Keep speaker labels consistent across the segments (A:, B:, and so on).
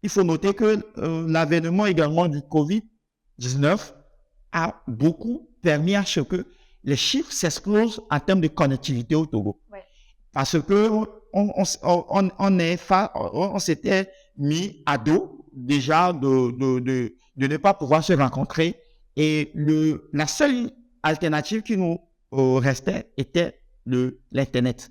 A: il faut noter que l'avènement également du Covid-19 a beaucoup permis à ce que les chiffres s'explosent en termes de connectivité au Togo. Ouais. Parce que on s'était mis à dos déjà de ne pas pouvoir se rencontrer. Et la seule alternative qui nous restait était l'Internet.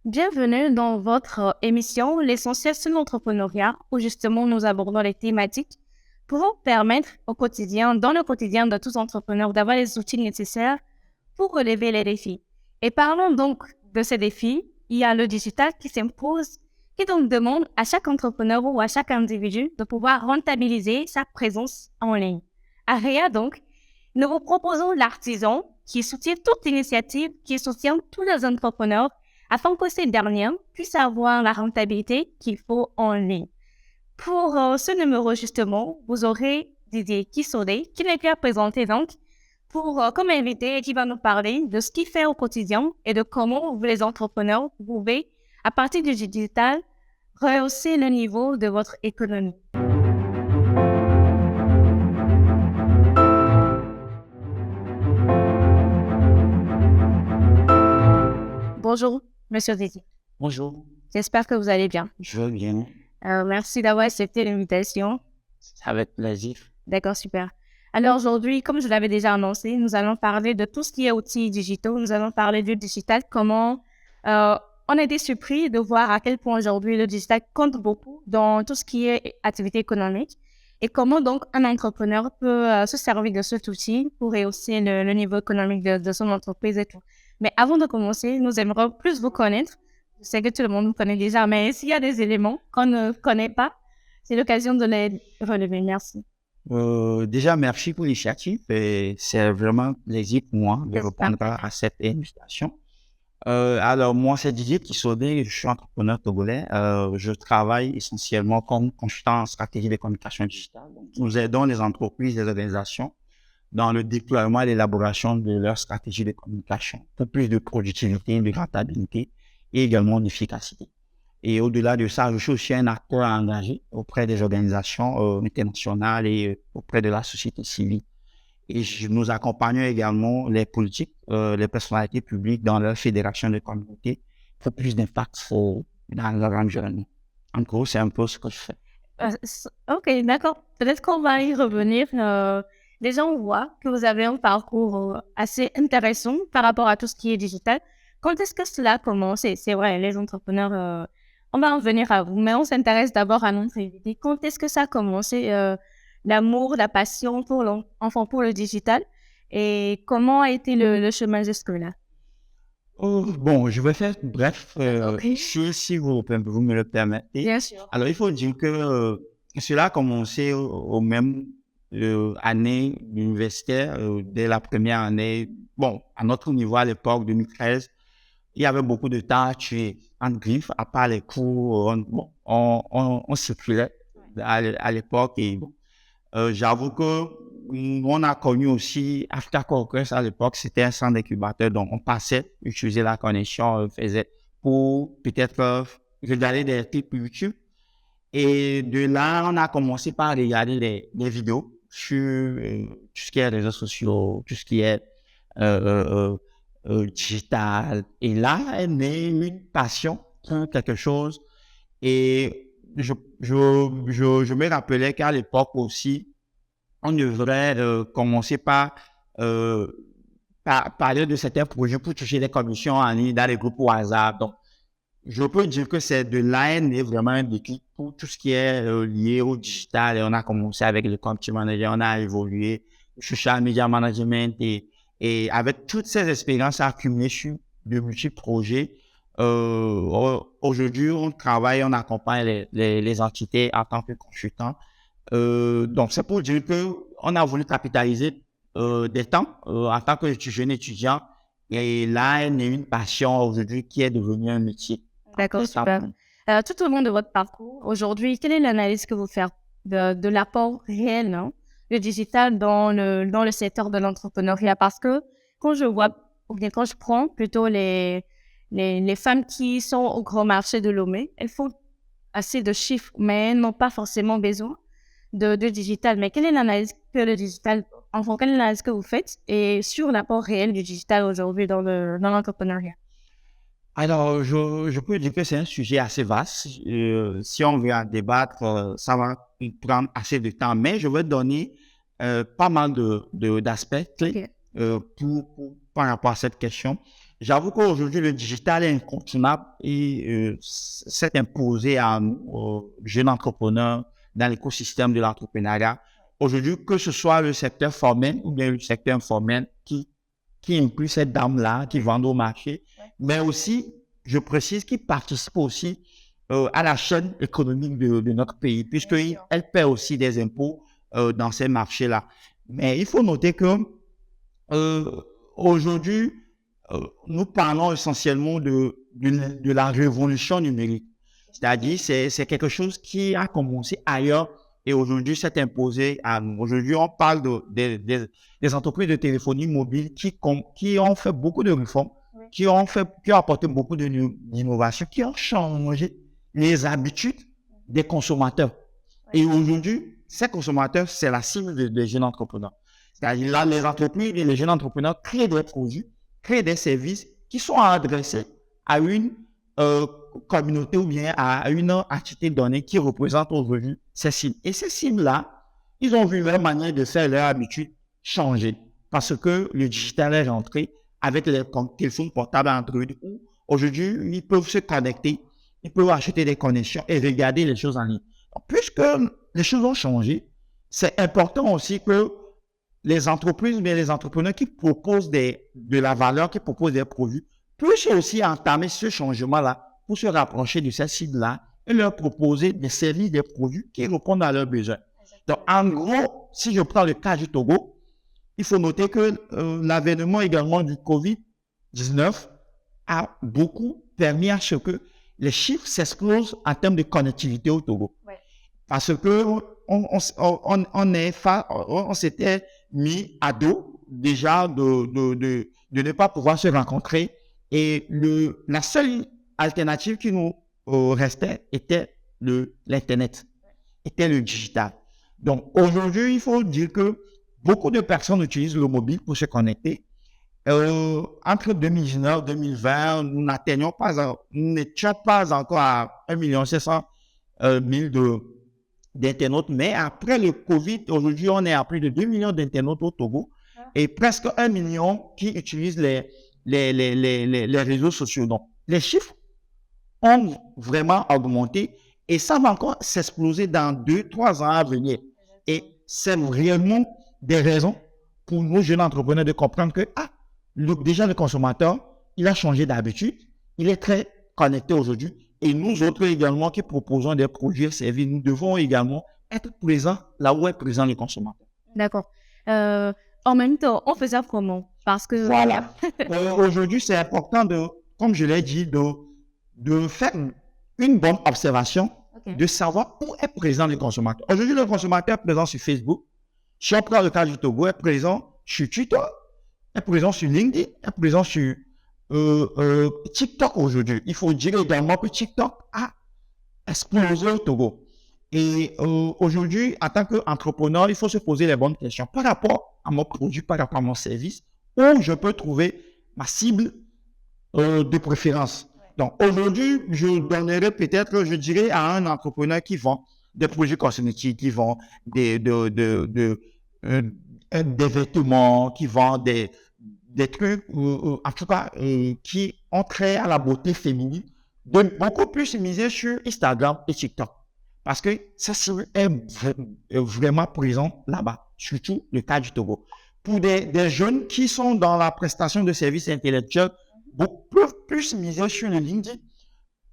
B: Bienvenue dans votre émission L'essentiel sur l'entrepreneuriat, où justement nous abordons les thématiques pour vous permettre dans le quotidien de tous entrepreneurs, d'avoir les outils nécessaires pour relever les défis. Et parlons donc de ces défis. Il y a le digital qui s'impose, qui donc demande à chaque entrepreneur ou à chaque individu de pouvoir rentabiliser sa présence en ligne. À REA donc, nous vous proposons l'artisan qui soutient toute initiative, qui soutient tous les entrepreneurs afin que ces derniers puissent avoir la rentabilité qu'il faut en ligne. Pour ce numéro justement, vous aurez Didier Kissodé qui est bien présenté donc comme invité et qui va nous parler de ce qu'il fait au quotidien et de comment vous les entrepreneurs vous pouvez, à partir du digital, rehausser le niveau de votre économie. Bonjour, Monsieur Didier.
A: Bonjour.
B: J'espère que vous allez bien.
A: Je vais bien.
B: Merci d'avoir accepté l'invitation.
A: Avec plaisir.
B: D'accord, super. Alors aujourd'hui, comme je l'avais déjà annoncé, nous allons parler de tout ce qui est outils digitaux. Nous allons parler du digital, comment on a été surpris de voir à quel point aujourd'hui le digital compte beaucoup dans tout ce qui est activité économique et comment donc un entrepreneur peut se servir de cet outil pour rehausser le niveau économique de son entreprise et tout. Mais avant de commencer, nous aimerions plus vous connaître. Je sais que tout le monde vous connaît déjà, mais s'il y a des éléments qu'on ne connaît pas, c'est l'occasion de les relever. Merci.
A: Déjà, merci pour l'initiative. C'est vraiment un plaisir pour moi de répondre à cette invitation. Alors, moi, c'est Didier Kissodé, je suis entrepreneur togolais. Je travaille essentiellement comme consultant en stratégie de communication digitale. Donc, nous aidons les entreprises et les organisations dans le déploiement et l'élaboration de leur stratégie de communication pour plus de productivité, de rentabilité et également d'efficacité. Et au-delà de ça, je suis aussi un acteur engagé auprès des organisations internationales et auprès de la société civile. Et nous accompagnons également les politiques, les personnalités publiques dans leur fédération de communautés pour plus d'impact dans leur environnement. En gros, c'est un peu ce que je fais.
B: Ok, d'accord. Peut-être qu'on va y revenir. Déjà, on voit que vous avez un parcours assez intéressant par rapport à tout ce qui est digital. Quand est-ce que cela a commencé? C'est vrai, les entrepreneurs, on va en venir à vous, mais on s'intéresse d'abord à notre invité. Quand est-ce que ça a commencé, l'amour, la passion pour le digital? Et comment a été le chemin jusque-là?
A: Bon, je vais faire bref, si vous me le permettez.
B: Bien sûr.
A: Alors, il faut dire que cela a commencé au même année universitaire, dès la première année. Bon, à notre niveau à l'époque, 2013, il y avait beaucoup de temps à tuer en griffe, à part les cours, on circulait à l'époque et bon, j'avoue que on a connu aussi Africa Congress à l'époque, c'était un centre d'incubateur, donc on passait, utiliser la connexion, faisait pour peut-être regarder des clips YouTube. Et de là, on a commencé par regarder des vidéos sur tout ce qui est réseaux sociaux, tout ce qui est digital. Et là, elle est une passion pour quelque chose. Et je me rappelais qu'à l'époque aussi, on devrait commencer par parler de certains projets pour toucher des commissions en ligne dans les groupes WhatsApp. Donc, je peux dire que c'est de là est vraiment un déclic pour tout ce qui est lié au digital. Et on a commencé avec le community manager, on a évolué, social media management et avec toutes ces expériences accumulées sur de multiples projets, aujourd'hui, on travaille, on accompagne les entités en tant que consultant. Donc, c'est pour dire que on a voulu capitaliser des temps en tant que jeune étudiant Et là, il y a une passion aujourd'hui qui est devenue un métier.
B: D'accord,
A: Ça,
B: super. Tout au long de votre parcours, aujourd'hui, quelle est l'analyse que vous faites de l'apport réel, hein, du digital dans le secteur de l'entrepreneuriat? Parce que quand je vois, ou bien quand je prends plutôt les femmes qui sont au grand marché de Lomé, elles font assez de chiffres, mais elles n'ont pas forcément besoin de digital. Mais quelle est l'analyse que le digital, enfin, quelle est l'analyse que vous faites et sur l'apport réel du digital aujourd'hui dans l'entrepreneuriat?
A: Alors, je peux dire que c'est un sujet assez vaste. Si on veut en débattre, ça va prendre assez de temps. Mais je vais donner pas mal d'aspects clés
B: Ok.
A: par rapport à cette question. J'avoue qu'aujourd'hui, le digital est incontournable et s'est imposé à nous, jeunes entrepreneurs, dans l'écosystème de l'entrepreneuriat. Aujourd'hui, que ce soit le secteur formel ou bien le secteur informel qui inclut cette dame-là, qui vend au marché, mais aussi, je précise, qui participe aussi à la chaîne économique de notre pays, puisqu'elle paie aussi des impôts dans ces marchés-là. Mais il faut noter que aujourd'hui, nous parlons essentiellement de la révolution numérique. C'est-à-dire, c'est quelque chose qui a commencé ailleurs et aujourd'hui s'est imposé à nous. Aujourd'hui, on parle des entreprises de téléphonie mobile qui ont fait beaucoup de réformes, qui ont apporté beaucoup d'innovations, qui ont changé les habitudes des consommateurs. Et aujourd'hui, ces consommateurs, c'est la cible des jeunes entrepreneurs. C'est-à-dire là, les entreprises et les jeunes entrepreneurs créent des produits, créent des services qui sont adressés à une communauté ou bien à une entité donnée qui représente aujourd'hui ces cibles. Et ces cibles-là, ils ont vu leur manière de faire leur habitude changer parce que le digital est rentré avec les téléphones portables Android où aujourd'hui, ils peuvent se connecter, ils peuvent acheter des connexions et regarder les choses en ligne. Donc, puisque les choses ont changé, c'est important aussi que les entreprises, mais les entrepreneurs qui proposent de la valeur, qui proposent des produits, puissent aussi entamer ce changement-là pour se rapprocher de ces cibles-là et leur proposer des services, des produits qui répondent à leurs besoins. Donc, en gros, si je prends le cas du Togo, il faut noter que l'avènement également du COVID-19 a beaucoup permis à ce que les chiffres s'explosent en termes de connectivité au Togo. Ouais. Parce que on s'était mis à dos déjà de ne pas pouvoir se rencontrer et la seule alternative qui nous restait était l'Internet, était le digital. Donc aujourd'hui, il faut dire que beaucoup de personnes utilisent le mobile pour se connecter. Entre 2019 et 2020, nous n'étions pas encore à 1,7 million d'internautes, mais après le Covid, aujourd'hui, on est à plus de 2 millions d'internautes au Togo et presque 1 million qui utilisent les réseaux sociaux. Donc, les chiffres ont vraiment augmenté et ça va encore s'exploser dans 2-3 ans à venir. Et c'est vraiment des raisons pour nos jeunes entrepreneurs de comprendre que déjà le consommateur, il a changé d'habitude, il est très connecté aujourd'hui. Et nous autres également qui proposons des produits et services, nous devons également être présents là où est présent le consommateur.
B: D'accord. En même temps, on faisait comment? Parce que...
A: Voilà. Aujourd'hui, c'est important comme je l'ai dit, de faire une bonne observation, de savoir où est présent le consommateur. Aujourd'hui, le consommateur est présent sur Facebook. Si on prend le cas du Togo, est présent sur Twitter, est présent sur LinkedIn, est présent sur TikTok aujourd'hui. Il faut dire également que TikTok a explosé au Togo. Et aujourd'hui, en tant qu'entrepreneur, il faut se poser les bonnes questions par rapport à mon produit, par rapport à mon service, où je peux trouver ma cible de préférence. Donc aujourd'hui, je donnerai peut-être, je dirais, à un entrepreneur qui vend des produits cosmétiques, qui vend des vêtements, qui vend des trucs, en tout cas, qui ont trait à la beauté féminine, de beaucoup plus miser sur Instagram et TikTok. Parce que ça est vraiment présent là-bas, surtout le cas du Togo. Pour des jeunes qui sont dans la prestation de services intellectuels, beaucoup plus miser sur le LinkedIn,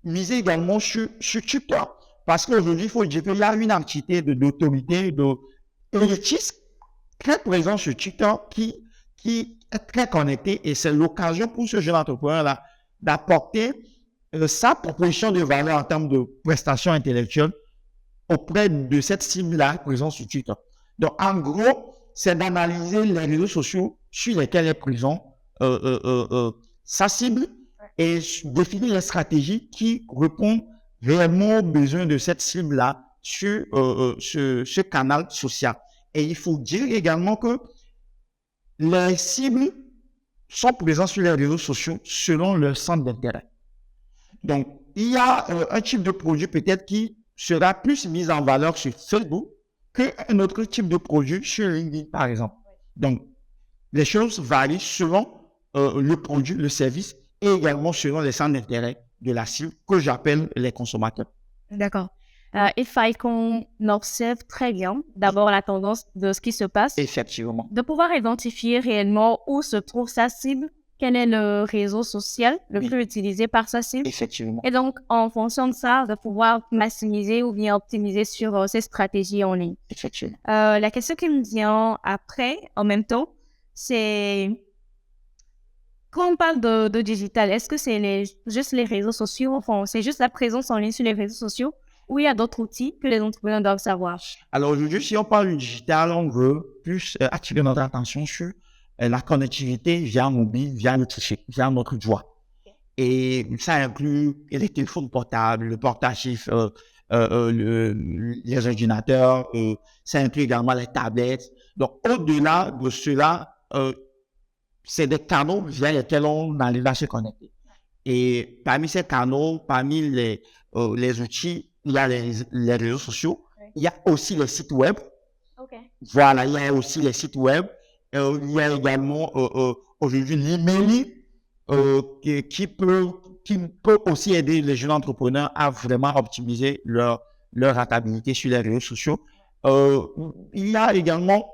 A: miser également sur TikTok. Parce qu'aujourd'hui, il faut dire qu'il y a une entité d'autorité, élitiste, très présent sur TikTok qui qui est très connecté et c'est l'occasion pour ce jeune entrepreneur-là d'apporter sa proposition de valeur en termes de prestations intellectuelles auprès de cette cible-là présente sur Twitter. Donc, en gros, c'est d'analyser les réseaux sociaux sur lesquels est présent sa cible et définir les stratégies qui répondent réellement aux besoins de cette cible-là sur ce canal social. Et il faut dire également que les cibles sont présentes sur les réseaux sociaux selon leur centre d'intérêt. Donc, il y a un type de produit peut-être qui sera plus mis en valeur sur Facebook qu'un autre type de produit sur LinkedIn, par exemple. Donc, les choses varient selon le produit, le service et également selon les centres d'intérêt de la cible que j'appelle les consommateurs.
B: D'accord. Il faille qu'on observe très bien d'abord la tendance de ce qui se passe.
A: Effectivement.
B: De pouvoir identifier réellement où se trouve sa cible, quel est le réseau social le plus utilisé par sa cible.
A: Effectivement.
B: Et donc, en fonction de ça, de pouvoir maximiser ou bien optimiser sur ces stratégies en ligne.
A: Effectivement.
B: La question qui me vient après, en même temps, c'est quand on parle de digital, est-ce que c'est juste les réseaux sociaux, enfin, c'est juste la présence en ligne sur les réseaux sociaux ou il y a d'autres outils que les entrepreneurs doivent savoir?
A: Alors aujourd'hui, si on parle du digital, on veut plus attirer notre attention sur la connectivité via mobile, via le toucher, via notre doigt. Et ça inclut les téléphones portables, le portatif, les ordinateurs, ça inclut également les tablettes. Donc au-delà de cela, c'est des canaux via lesquels on arrive à se connecter. Et parmi ces canaux, parmi les outils, il y a les réseaux sociaux, il y a aussi les sites web. Voilà, il y a aussi les sites web. Il y a également aujourd'hui l'emailing qui peut aussi aider les jeunes entrepreneurs à vraiment optimiser leur rentabilité sur les réseaux sociaux. Il y a également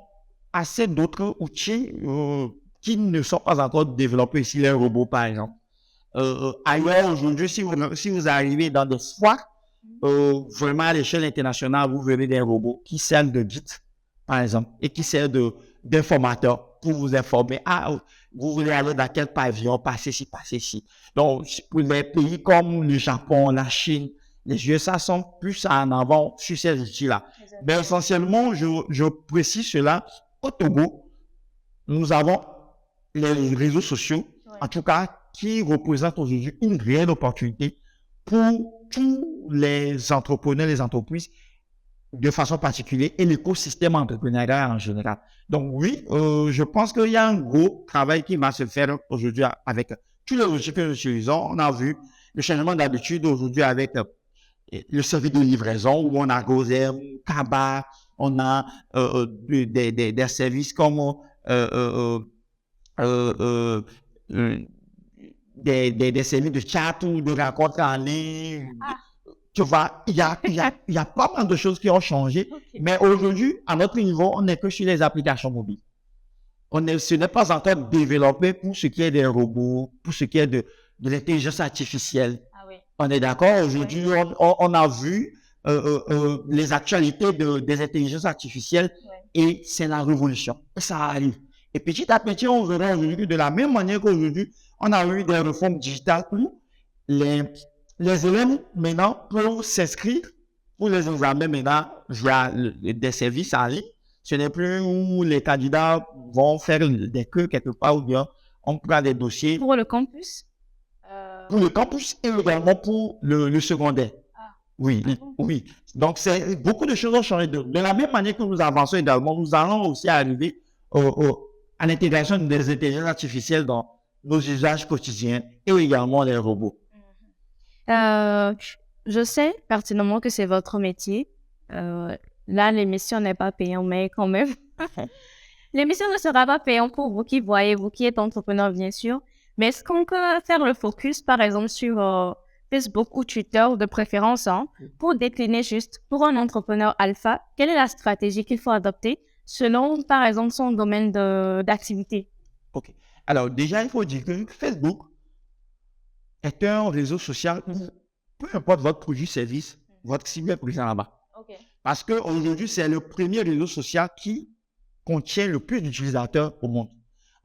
A: assez d'autres outils qui ne sont pas encore développés ici, les robots par exemple. Ailleurs aujourd'hui, si vous arrivez dans des foires, vraiment à l'échelle internationale, vous verrez des robots qui servent de guide, par exemple, et qui servent d'informateurs pour vous informer. Ah, vous voulez aller dans quel pavillon, passez ici, passez ici. Donc, pour les pays comme le Japon, la Chine, les USA sont plus en avant sur ces outils-là. Mais essentiellement, je précise cela, au Togo, nous avons les réseaux sociaux, en tout cas, qui représentent aujourd'hui une réelle opportunité pour tous les entrepreneurs, les entreprises, de façon particulière, et l'écosystème entrepreneurial en général. Donc oui, je pense qu'il y a un gros travail qui va se faire aujourd'hui avec tous les outils que nous utilisons. On a vu le changement d'habitude aujourd'hui avec le service de livraison où on a Gozem, Kaba, on a des services comme des services de chat ou de rencontres en ligne. Tu vois, il y a pas mal de choses qui ont changé. Mais aujourd'hui, à notre niveau, on n'est que sur les applications mobiles. Ce n'est pas encore développé pour ce qui est des robots, pour ce qui est de l'intelligence artificielle. On est d'accord? Aujourd'hui, on a vu les actualités des intelligences artificielles et c'est la révolution. Et ça arrive. Et petit à petit, on verra aujourd'hui de la même manière qu'aujourd'hui, on a eu des réformes digitales où les élèves maintenant peuvent s'inscrire pour les examens maintenant via des services en ligne. Ce n'est plus où les candidats vont faire des queues quelque part ou bien on prend des dossiers.
B: Pour le campus?
A: Pour le campus et également pour le secondaire. Oui, oui. Donc, beaucoup de choses ont changé. De la même manière que nous avançons également, nous allons aussi arriver à l'intégration des intelligences artificielles dans nos usages quotidiens et également les robots.
B: Je sais pertinemment que c'est votre métier. Là, l'émission n'est pas payante, mais quand même. L'émission ne sera pas payante pour vous qui voyez, vous qui êtes entrepreneur, bien sûr. Mais est-ce qu'on peut faire le focus, par exemple, sur Facebook ou Twitter, de préférence, pour décliner juste, pour un entrepreneur alpha, quelle est la stratégie qu'il faut adopter selon, par exemple, son domaine d'activité?
A: OK. Alors, déjà, il faut dire que Facebook est un réseau social où, peu importe votre produit, service, votre cible est présent là-bas. Parce qu'aujourd'hui, c'est le premier réseau social qui contient le plus d'utilisateurs au monde.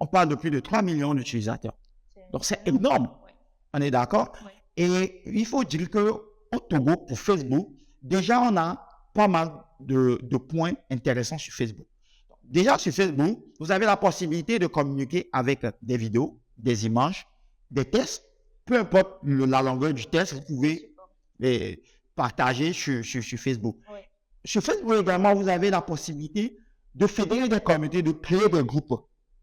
A: on parle de plus de 3 millions d'utilisateurs. Donc, c'est énorme. On est d'accord? Et il faut dire qu'au Togo, pour Facebook, déjà, on a pas mal de points intéressants sur Facebook. Déjà, sur Facebook, vous avez la possibilité de communiquer avec des vidéos, des images, des tests. Peu importe la longueur du test, vous pouvez les partager sur Facebook.
B: Oui.
A: Sur Facebook également, vous avez la possibilité de fédérer des communautés, de créer des groupes.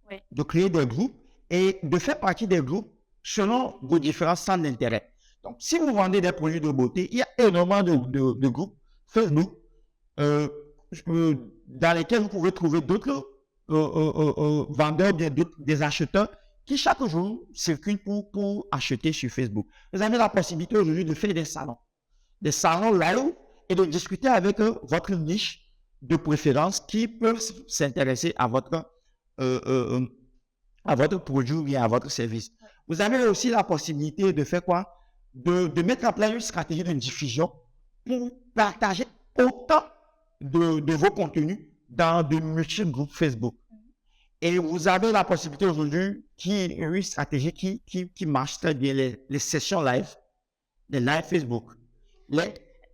B: Oui.
A: De créer des groupes et de faire partie des groupes selon vos différents centres d'intérêt. Donc, si vous vendez des produits de beauté, il y a énormément de groupes Facebook dans lesquels vous pouvez trouver d'autres vendeurs, des acheteurs qui chaque jour circulent pour acheter sur Facebook. Vous avez la possibilité aujourd'hui de faire des salons live et de discuter avec votre niche de préférence qui peuvent s'intéresser à votre produit ou bien à votre service. Vous avez aussi la possibilité de faire quoi? De mettre en place une stratégie de diffusion pour partager autant de vos contenus dans de multiples groupes Facebook. Et vous avez la possibilité aujourd'hui, une stratégie qui marche très bien, les sessions live, les live Facebook.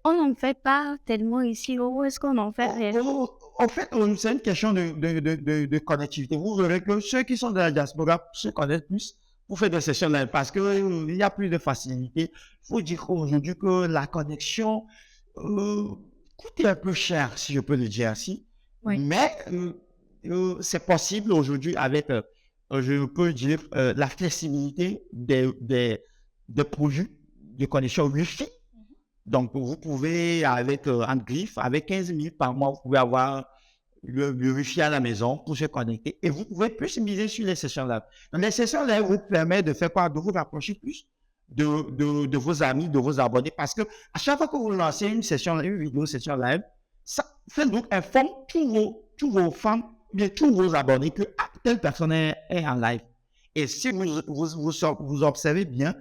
B: On n'en fait pas tellement ici. Où est-ce qu'on en fait?
A: En fait, c'est une question de connectivité. Vous verrez que ceux qui sont de la diaspora se connaissent plus pour faire des sessions live parce qu'il y a plus de facilité. Il faut dire aujourd'hui que la connexion coûte un peu cher, si je peux le dire ainsi.
B: Oui.
A: Mais c'est possible aujourd'hui avec, je peux dire, la flexibilité des produits de connexion Wi-Fi. Donc, vous pouvez, avec un griffe, avec 15 000 par mois, vous pouvez avoir le Wi-Fi à la maison pour se connecter et vous pouvez plus miser sur les sessions live. Donc, les sessions live vous permettent de faire quoi? De vous rapprocher plus de vos amis, de vos abonnés parce que à chaque fois que vous lancez une vidéo session live, ça Facebook informe tous vos fans, bien tous vos abonnés que telle personne est en live. Et si vous observez bien,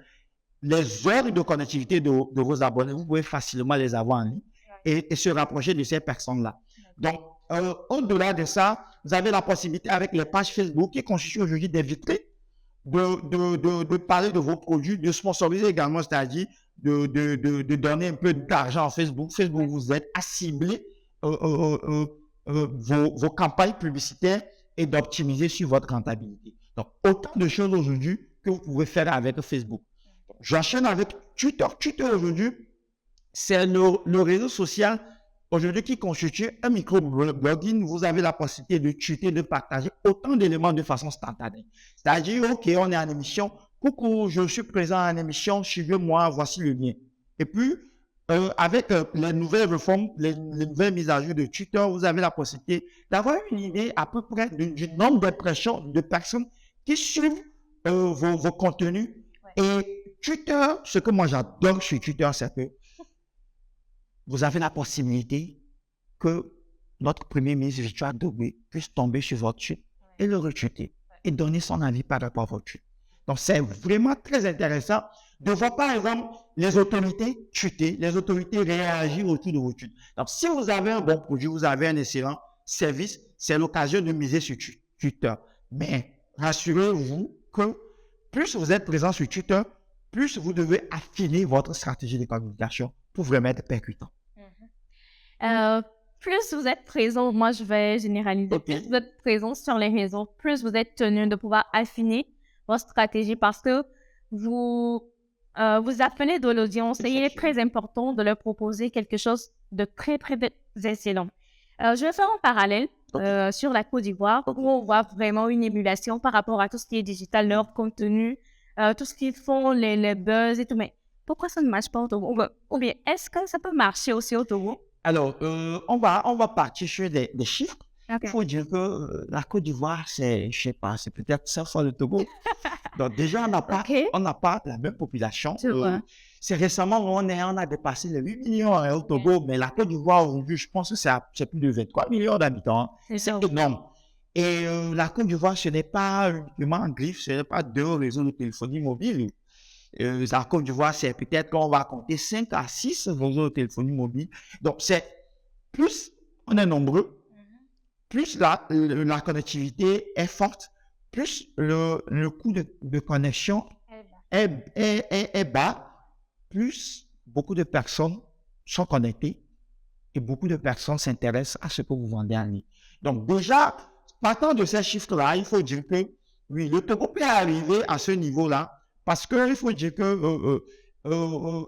A: les heures de connectivité de vos abonnés, vous pouvez facilement les avoir en ligne et se rapprocher de ces personnes-là. Donc, au-delà de ça, vous avez la possibilité avec les pages Facebook qui constituent aujourd'hui des vitrines de parler de vos produits, de sponsoriser également, c'est-à-dire de donner un peu d'argent à Facebook. Facebook vous aide à cibler vos campagnes publicitaires et d'optimiser sur votre rentabilité. Donc, autant de choses aujourd'hui que vous pouvez faire avec Facebook. J'enchaîne avec Twitter. Twitter aujourd'hui, c'est le réseau social aujourd'hui qui constitue un micro-blogging. Vous avez la possibilité de tweeter, de partager autant d'éléments de façon instantanée. C'est-à-dire, OK, on est en émission. Coucou, je suis présent en émission, suivez-moi, voici le lien. Et puis, avec les nouvelles réformes, les nouvelles mises à jour de Twitter, vous avez la possibilité d'avoir une idée à peu près du nombre d'impressions de personnes qui suivent vos contenus. Et Twitter, ce que moi j'adore sur Twitter, c'est que vous avez la possibilité que notre premier ministre Victoire Dogbe puisse tomber sur votre tweet et le retweeter et donner son avis par rapport à votre tweet. Donc, c'est vraiment très intéressant de voir, par exemple, les autorités tweeter, les autorités réagir autour de vos tweets. Donc, si vous avez un bon produit, vous avez un excellent service, c'est l'occasion de miser sur Twitter. Mais rassurez-vous que plus vous êtes présent sur Twitter, plus vous devez affiner votre stratégie de communication pour vraiment être percutant.
B: Plus vous êtes présent, moi je vais généraliser, plus vous êtes présent sur les réseaux, plus vous êtes tenu de pouvoir affiner votre stratégie parce que vous appelez de l'audience et il est très important de leur proposer quelque chose de très, très excellent. Je vais faire un parallèle sur la Côte d'Ivoire où on voit vraiment une émulation par rapport à tout ce qui est digital, leur contenu, tout ce qu'ils font, les buzz et tout. Mais pourquoi ça ne marche pas au Togo? Ou bien, est-ce que ça peut marcher aussi au Togo?
A: Alors, on va partir sur des chiffres.
B: Okay.
A: Il faut dire que la Côte d'Ivoire, c'est, je sais pas, c'est peut-être 5 fois le Togo. Donc déjà, on n'a pas la même population. C'est récemment, on a dépassé les 8 millions au Togo, mais la Côte d'Ivoire, aujourd'hui, je pense que c'est plus de 23 millions d'habitants. C'est énorme. Et la Côte d'Ivoire, ce n'est pas uniquement un griffe, ce n'est pas 2 réseaux de téléphonie mobile. La Côte d'Ivoire, c'est peut-être qu'on va compter 5 à 6 réseaux de téléphonie mobile. Donc, c'est plus on est nombreux, plus la connectivité est forte, plus le coût de connexion est bas, plus beaucoup de personnes sont connectées et beaucoup de personnes s'intéressent à ce que vous vendez en ligne. Donc déjà, partant de ces chiffres-là, il faut dire que oui, le Togo peut arriver à ce niveau-là parce qu'il faut dire que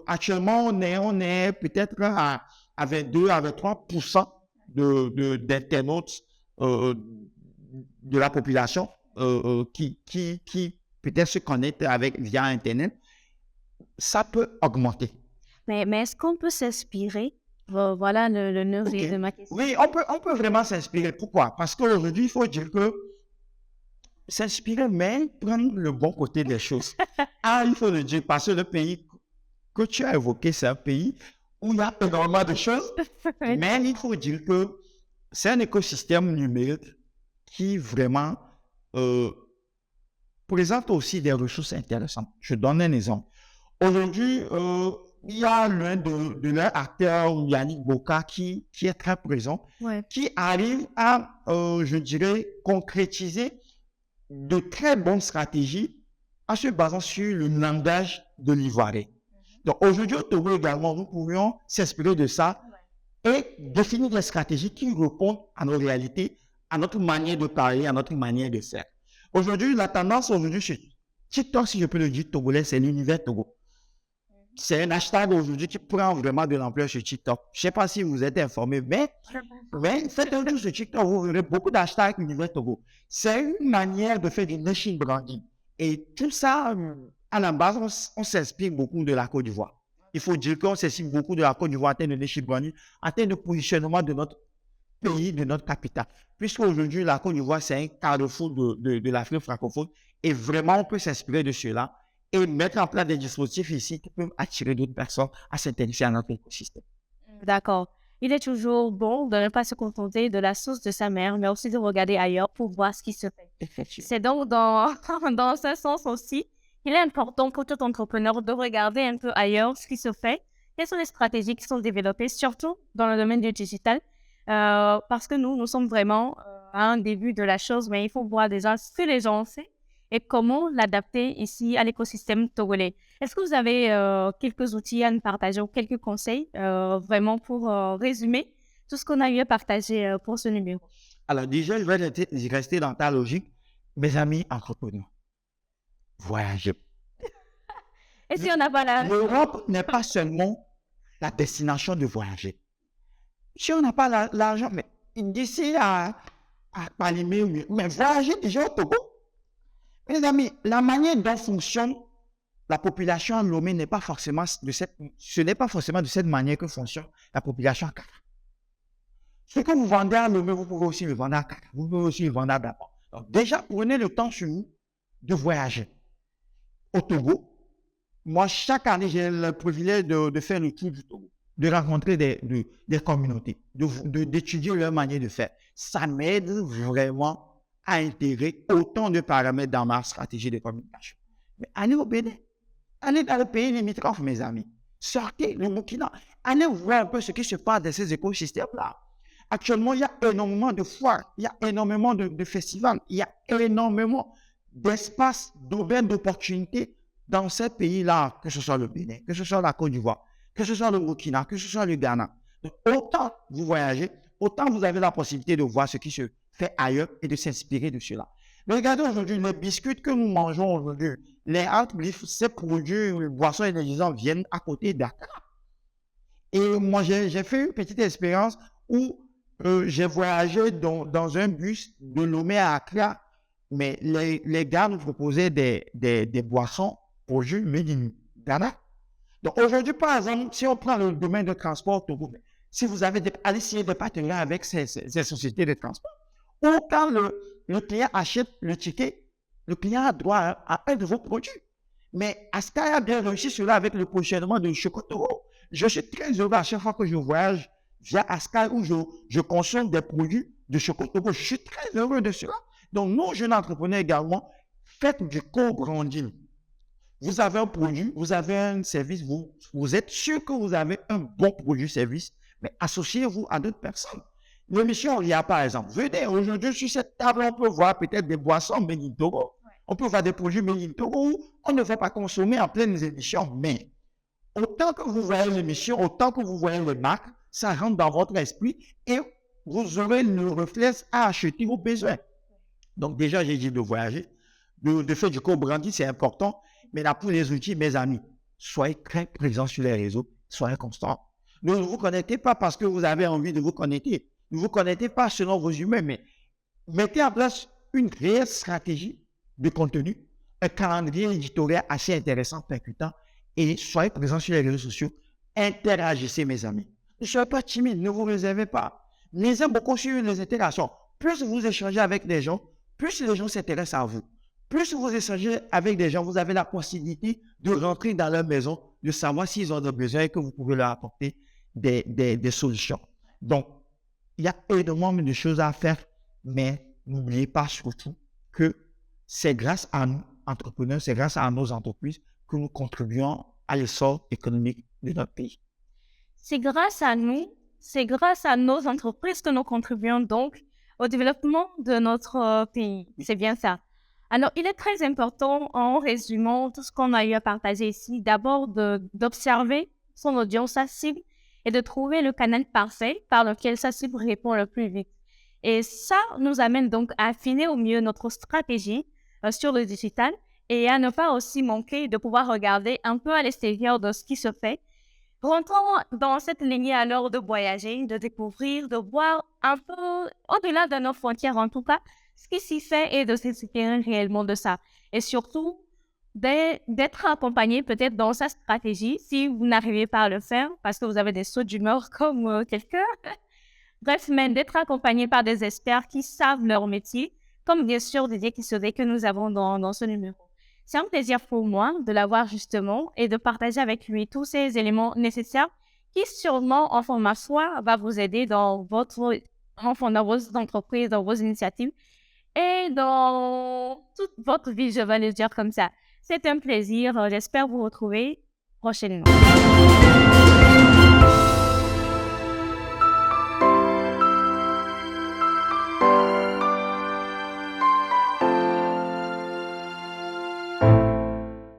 A: actuellement, on est peut-être à 22 à 23% d'internautes de la population qui peut-être se connectent via Internet. Ça peut augmenter.
B: Mais est-ce qu'on peut s'inspirer? Voilà le nœud de ma question.
A: Oui, on peut vraiment s'inspirer. Pourquoi? Parce qu'aujourd'hui, il faut dire que s'inspirer, mais prendre le bon côté des choses. Il faut le dire, parce que le pays que tu as évoqué, c'est un pays où il y a énormément de choses, mais il faut dire que c'est un écosystème numérique qui vraiment présente aussi des ressources intéressantes. Je donne un exemple. Aujourd'hui, il y a l'un de leurs acteurs, Yannick Boka, qui est très présent, qui arrive à, je dirais, concrétiser de très bonnes stratégies en se basant sur le langage de l'ivoirien. Donc aujourd'hui, au Togo également, nous pourrions s'inspirer de ça et définir des stratégies qui répondent à nos réalités, à notre manière de parler, à notre manière de faire. Aujourd'hui, la tendance aujourd'hui chez TikTok, si je peux le dire togolais, c'est l'univers Togo. C'est un hashtag aujourd'hui qui prend vraiment de l'ampleur sur TikTok. Je ne sais pas si vous êtes informé, mais faites un tour sur TikTok, vous verrez beaucoup d'hashtags univers Togo. C'est une manière de faire du nation branding. Et tout ça, à la base, on s'inspire beaucoup de la Côte d'Ivoire. Il faut dire qu'on s'inspire beaucoup de la Côte d'Ivoire en termes de nation branding, en termes de positionnement de notre pays, de notre capitale. Puisqu'aujourd'hui, la Côte d'Ivoire, c'est un carrefour de l'Afrique francophone. Et vraiment, on peut s'inspirer de cela et mettre en place des dispositifs ici qui peuvent attirer d'autres personnes à s'intéresser à notre écosystème.
B: D'accord. Il est toujours bon de ne pas se contenter de la source de sa mère, mais aussi de regarder ailleurs pour voir ce qui se fait. C'est donc dans ce sens aussi qu'il est important pour tout entrepreneur de regarder un peu ailleurs ce qui se fait. Quelles sont les stratégies qui sont développées, surtout dans le domaine du digital, parce que nous sommes vraiment à un début de la chose, mais il faut voir déjà ce que les gens ont fait et comment l'adapter ici à l'écosystème togolais. Est-ce que vous avez quelques outils à nous partager ou quelques conseils vraiment pour résumer tout ce qu'on a eu à partager pour ce numéro?
A: Alors déjà, je vais rester dans ta logique. Mes amis entrepreneurs, voyagez.
B: Et si on n'a pas la...
A: L'Europe n'est pas seulement la destination de voyager. Si on n'a pas l'argent, mais d'ici à Palimé, mais voyager déjà au Togo. Mes amis, la manière dont fonctionne la population à Lomé n'est pas forcément ce n'est pas forcément de cette manière que fonctionne la population à Kaka. Ce que vous vendez à Lomé, vous pouvez aussi le vendre à Kaka. Vous pouvez aussi le vendre à Dakar. Donc déjà, prenez le temps sur vous de voyager. Au Togo, moi, chaque année, j'ai le privilège de faire le tour du Togo, de rencontrer des communautés, d'étudier leur manière de faire. Ça m'aide vraiment à intégrer autant de paramètres dans ma stratégie de communication. Mais allez au Bénin, allez dans le pays limitrophe, mes amis. Sortez le Burkina, allez voir un peu ce qui se passe dans ces écosystèmes-là. Actuellement, il y a énormément de foires, il y a énormément de festivals, il y a énormément d'espaces, d'aubaines, d'opportunités dans ces pays-là, que ce soit le Bénin, que ce soit la Côte d'Ivoire, que ce soit le Burkina, que ce soit le Ghana. Donc, autant vous voyagez, autant vous avez la possibilité de voir ce qui se fait ailleurs et de s'inspirer de cela. Mais regardez aujourd'hui, les biscuits que nous mangeons aujourd'hui, les outleaf, ces produits, les boissons énergisantes viennent à côté d'Accra. Et moi, j'ai fait une petite expérience où j'ai voyagé dans un bus de Lomé à Accra, mais les gars nous proposaient des boissons produits made in Ghana. Donc aujourd'hui, par exemple, si on prend le domaine de transport, si vous avez allez signer des partenariats avec ces sociétés de transport, ou quand le client achète le ticket, le client a droit à un de vos produits. Mais Askai a bien réussi cela avec le positionnement de Chocotoro. Je suis très heureux à chaque fois que je voyage via Askai où je consomme des produits de Chocotoro. Je suis très heureux de cela. Donc, nous, jeunes entrepreneurs également, faites du co-branding. Vous avez un produit, vous avez un service, vous êtes sûr que vous avez un bon produit-service, mais associez-vous à d'autres personnes. L'émission RIA, par exemple, venez, aujourd'hui, sur cette table, on peut voir peut-être des boissons made in Togo. On peut voir des produits made in Togo où on ne va pas consommer en pleine émission. Mais autant que vous voyez l'émission, autant que vous voyez le marque, ça rentre dans votre esprit et vous aurez le réflexe à acheter vos besoins. Donc déjà, j'ai dit de voyager. De faire du co-branding, c'est important. Mais là, pour les outils, mes amis, soyez très présents sur les réseaux, soyez constants. Ne vous connectez pas parce que vous avez envie de vous connecter. Ne vous connectez pas selon vos humains, mais mettez en place une réelle stratégie de contenu, un calendrier éditorial assez intéressant, percutant, et soyez présents sur les réseaux sociaux. Interagissez, mes amis. Ne soyez pas timide, ne vous réservez pas. Lisez beaucoup sur les interactions. Plus vous échangez avec des gens, plus les gens s'intéressent à vous. Plus vous échangez avec des gens, vous avez la possibilité de rentrer dans leur maison, de savoir s'ils ont des besoins et que vous pouvez leur apporter des solutions. Donc, il y a énormément de choses à faire, mais n'oubliez pas surtout que c'est grâce à nous, entrepreneurs, c'est grâce à nos entreprises que nous contribuons à l'essor économique de notre pays.
B: C'est grâce à nous, c'est grâce à nos entreprises que nous contribuons donc au développement de notre pays. C'est bien ça. Alors, il est très important, en résumant tout ce qu'on a eu à partager ici, d'abord d'observer son audience, sa cible, et de trouver le canal parfait par lequel sa cible répond le plus vite. Et ça nous amène donc à affiner au mieux notre stratégie sur le digital et à ne pas aussi manquer de pouvoir regarder un peu à l'extérieur de ce qui se fait. Rentrons dans cette lignée alors de voyager, de découvrir, de voir un peu au-delà de nos frontières en tout cas, ce qui s'y fait et de s'inspirer réellement de ça. Et surtout, d'être accompagné peut-être dans sa stratégie si vous n'arrivez pas à le faire parce que vous avez des sauts d'humeur comme quelqu'un. Bref, mais d'être accompagné par des experts qui savent leur métier, comme bien sûr Didier Kisodé que nous avons dans ce numéro. C'est un plaisir pour moi de l'avoir justement et de partager avec lui tous ces éléments nécessaires qui sûrement, en format soi, va vous aider dans vos entreprises, dans vos initiatives et dans toute votre vie, je vais le dire comme ça. C'est un plaisir. J'espère vous retrouver prochainement.